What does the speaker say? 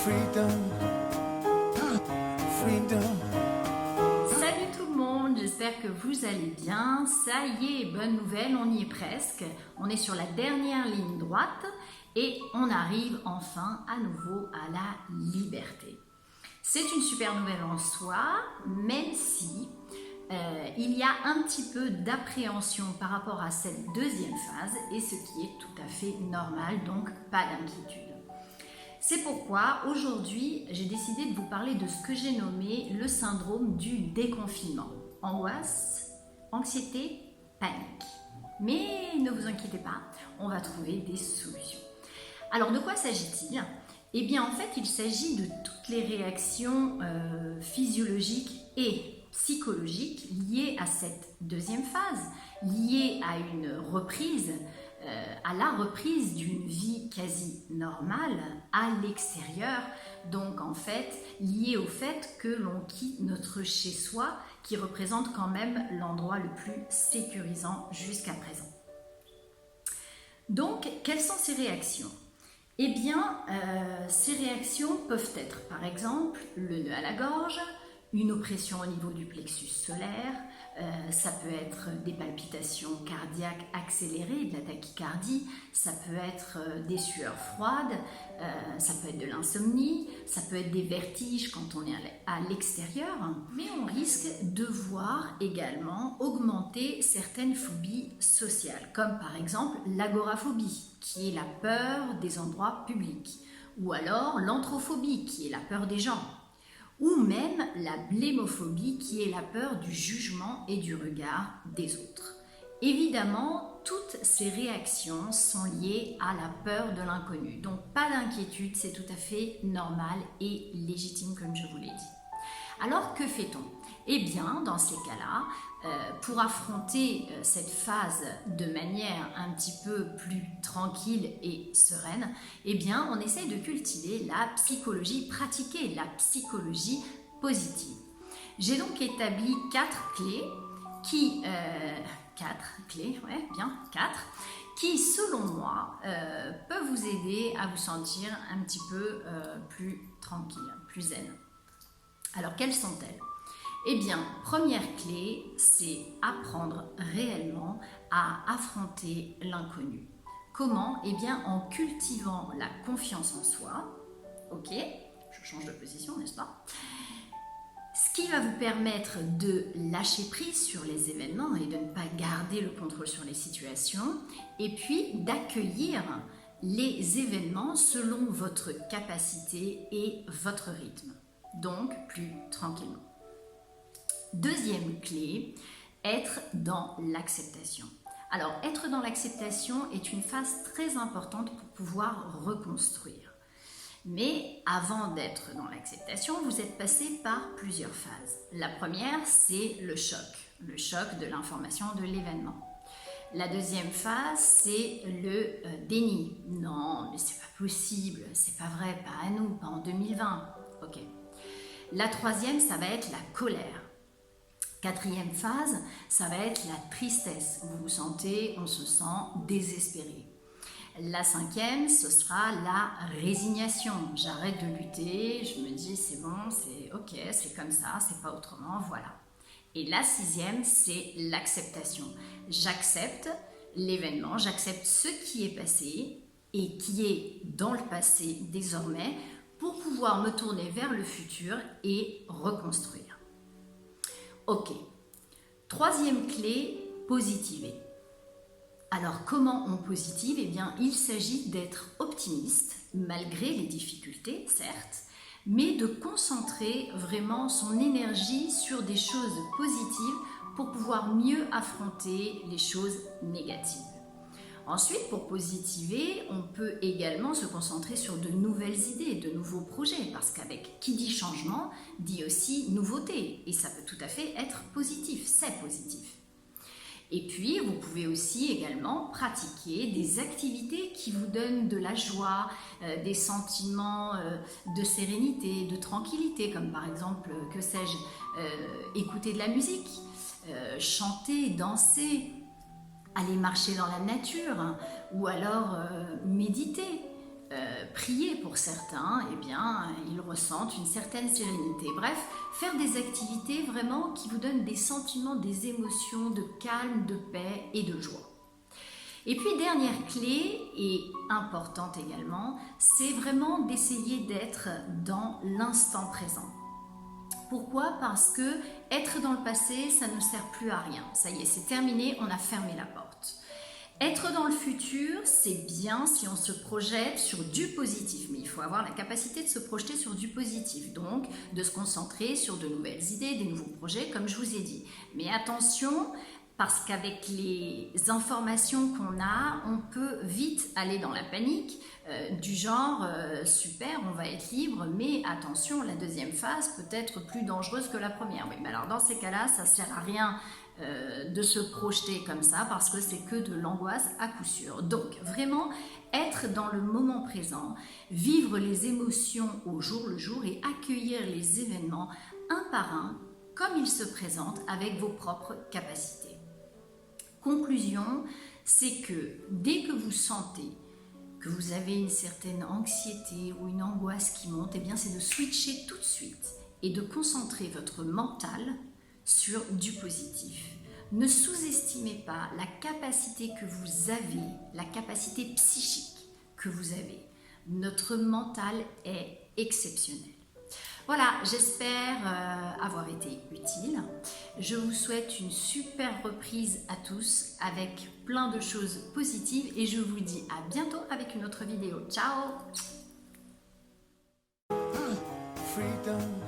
freedom, freedom. Salut tout le monde, j'espère que vous allez bien. Ça y est, bonne nouvelle, on y est presque. On est sur la dernière ligne droite et on arrive enfin à nouveau à la liberté. C'est une super nouvelle en soi, même si il y a un petit peu d'appréhension par rapport à cette deuxième phase, et ce qui est tout à fait normal, donc pas d'inquiétude. C'est pourquoi aujourd'hui j'ai décidé de vous parler de ce que j'ai nommé le syndrome du déconfinement. Angoisse, anxiété, panique. Mais ne vous inquiétez pas, on va trouver des solutions. Alors de quoi s'agit-il ? Eh bien en fait il s'agit de toutes les réactions physiologiques et psychologiques liées à cette deuxième phase, liées à une reprise, à la reprise d'une vie quasi normale à l'extérieur, donc en fait liées au fait que l'on quitte notre chez-soi qui représente quand même l'endroit le plus sécurisant jusqu'à présent. Donc quelles sont ces réactions ? Eh bien, ces réactions peuvent être par exemple le nœud à la gorge, une oppression au niveau du plexus solaire, ça peut être des palpitations cardiaques accélérées, de la tachycardie, ça peut être des sueurs froides, ça peut être de l'insomnie, ça peut être des vertiges quand on est à l'extérieur, mais on risque de voir également augmenter certaines phobies sociales, comme par exemple l'agoraphobie, qui est la peur des endroits publics, ou alors l'anthrophobie, qui est la peur des gens, ou même la blémophobie qui est la peur du jugement et du regard des autres. Évidemment, toutes ces réactions sont liées à la peur de l'inconnu, donc pas d'inquiétude, c'est tout à fait normal et légitime comme je vous l'ai dit. Alors que fait-on ? Eh bien, dans ces cas-là, pour affronter cette phase de manière un petit peu plus tranquille et sereine, eh bien, on essaye de cultiver la psychologie, pratiquer la psychologie positive. J'ai donc établi 4 clés qui, qui, selon moi, peuvent vous aider à vous sentir un petit peu plus tranquille, plus zen. Alors, quelles sont-elles ? Eh bien, première clé, c'est apprendre réellement à affronter l'inconnu. Comment ? Eh bien, en cultivant la confiance en soi. Ok, je change de position, n'est-ce pas ? Ce qui va vous permettre de lâcher prise sur les événements et de ne pas garder le contrôle sur les situations, et puis d'accueillir les événements selon votre capacité et votre rythme, donc plus tranquillement. Deuxième clé, être dans l'acceptation. Alors, être dans l'acceptation est une phase très importante pour pouvoir reconstruire. Mais avant d'être dans l'acceptation, vous êtes passé par plusieurs phases. La première, c'est le choc de l'information de l'événement. La deuxième phase, c'est le déni. Non, mais c'est pas possible, c'est pas vrai, pas à nous, pas en 2020. Ok. La troisième, ça va être la colère. Quatrième phase, ça va être la tristesse. Vous vous sentez, on se sent désespéré. La cinquième, ce sera la résignation. J'arrête de lutter, je me dis c'est bon, c'est ok, c'est comme ça, c'est pas autrement, voilà. Et la sixième, c'est l'acceptation. J'accepte l'événement, j'accepte ce qui est passé et qui est dans le passé désormais pour pouvoir me tourner vers le futur et reconstruire. Ok. Troisième clé, positiver. Alors, comment on positive ? Eh bien, il s'agit d'être optimiste, malgré les difficultés, certes, mais de concentrer vraiment son énergie sur des choses positives pour pouvoir mieux affronter les choses négatives. Ensuite, pour positiver, on peut également se concentrer sur de nouvelles idées, de nouveaux projets, parce qu'avec qui dit changement, dit aussi nouveauté, et ça peut tout à fait être positif, c'est positif. Et puis, vous pouvez aussi également pratiquer des activités qui vous donnent de la joie, des sentiments de sérénité, de tranquillité, comme par exemple, que sais-je, écouter de la musique, chanter, danser, aller marcher dans la nature, ou alors méditer, prier pour certains, eh bien, ils ressentent une certaine sérénité. Bref, faire des activités vraiment qui vous donnent des sentiments, des émotions de calme, de paix et de joie. Et puis, dernière clé, et importante également, c'est vraiment d'essayer d'être dans l'instant présent. Pourquoi? Parce que être dans le passé, ça ne sert plus à rien. Ça y est, c'est terminé, on a fermé la porte. Être dans le futur, c'est bien si on se projette sur du positif, mais il faut avoir la capacité de se projeter sur du positif, donc de se concentrer sur de nouvelles idées, des nouveaux projets, comme je vous ai dit. Mais attention, parce qu'avec les informations qu'on a, on peut vite aller dans la panique, du genre super, on va être libre, mais attention, la deuxième phase peut être plus dangereuse que la première. Oui, mais alors dans ces cas-là, ça ne sert à rien de se projeter comme ça parce que c'est que de l'angoisse à coup sûr. Donc vraiment être dans le moment présent, vivre les émotions au jour le jour et accueillir les événements un par un comme ils se présentent avec vos propres capacités. Conclusion, c'est que dès que vous sentez que vous avez une certaine anxiété ou une angoisse qui monte, eh bien c'est de switcher tout de suite et de concentrer votre mental sur du positif. Ne sous-estimez pas la capacité que vous avez, la capacité psychique que vous avez. Notre mental est exceptionnel. Voilà, j'espère avoir été utile. Je vous souhaite une super reprise à tous avec plein de choses positives et je vous dis à bientôt avec une autre vidéo. Ciao! Freedom.